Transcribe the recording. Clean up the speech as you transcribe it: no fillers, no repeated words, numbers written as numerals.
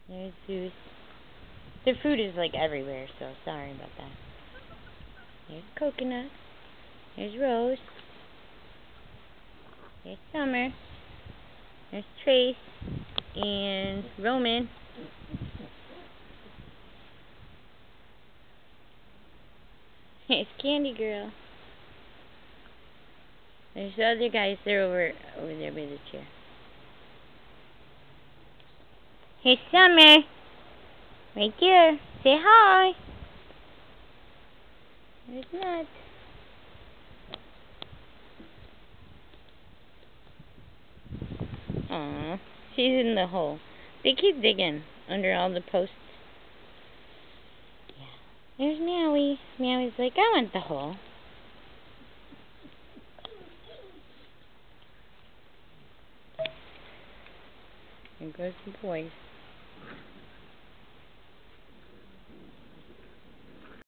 There's Zeus. Their food is like everywhere, so sorry about that. There's Coconut. There's Rose. There's Summer. There's Trace. And Roman. There's Candy Girl. There's the other guys. They're over there by the chair. Here's Summer. Right there. Say hi. There's Nut. Aww. She's in the hole. They keep digging under all the posts. Yeah. There's Meowie. Meowie's like, I want the hole. There goes the boys.